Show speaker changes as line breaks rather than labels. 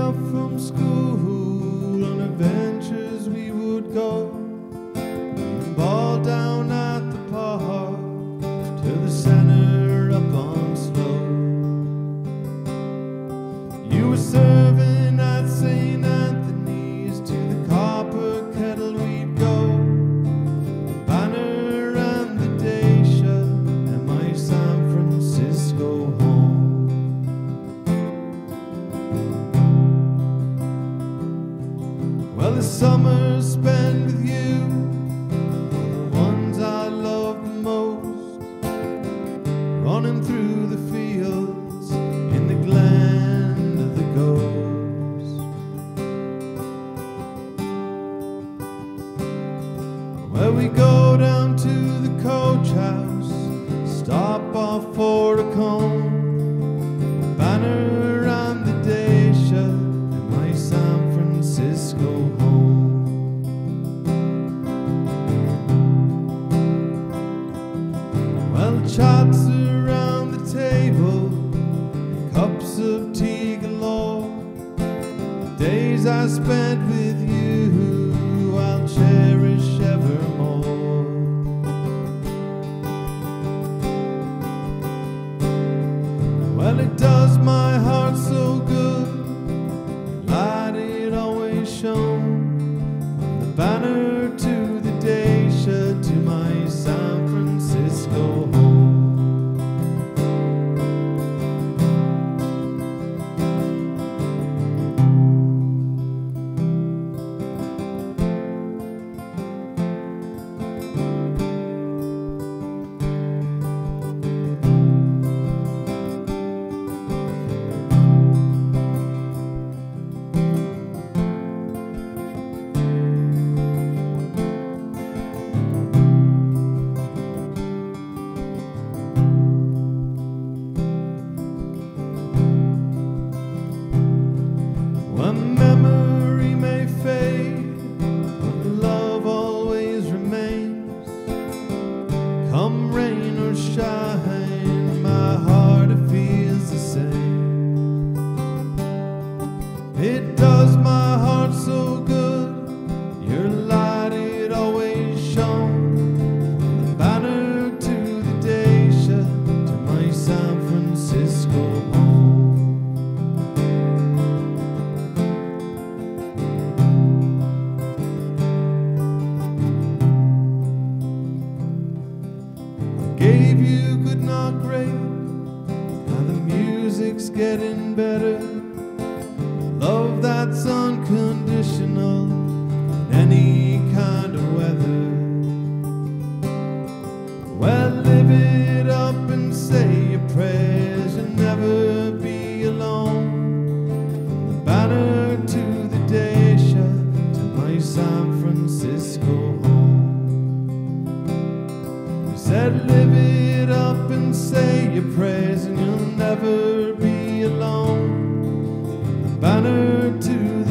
out from school, on adventures we would go, ball down at the park, to the center up on Slow. You were serving at St. Anthony's, to the Copper Kettle we'd go, the Banner and the Dacia, and my San Francisco home. Well, the summers spent with you were the ones I loved the most, running through the fields in the Glen of the Ghost. Well, we go down to the coach house, stop off for a comb, the Banner and the Dacia, and my San Francisco home. Well, chats around the table, cups of tea galore, the days I spent with you I'll cherish evermore. Well, it does my heart so good, the light it always shone, from the Banner to the Dacia, to my San Francisco home. One memory may fade, but the love always remains. Come rain or shine, my heart it feels the same. It does my heart so good, your light it always shone, from the Banner to the Dacia, to my San Francisco home. Gave you good, not great, now the music's getting better. Love that's unconditional in any kind of weather. Well, live it up and say your prayers, you'll never be alone, from the Banner to the Dacia, to my San Francisco home. Said live it up and say your prayers, and you'll never be alone, from the Banner to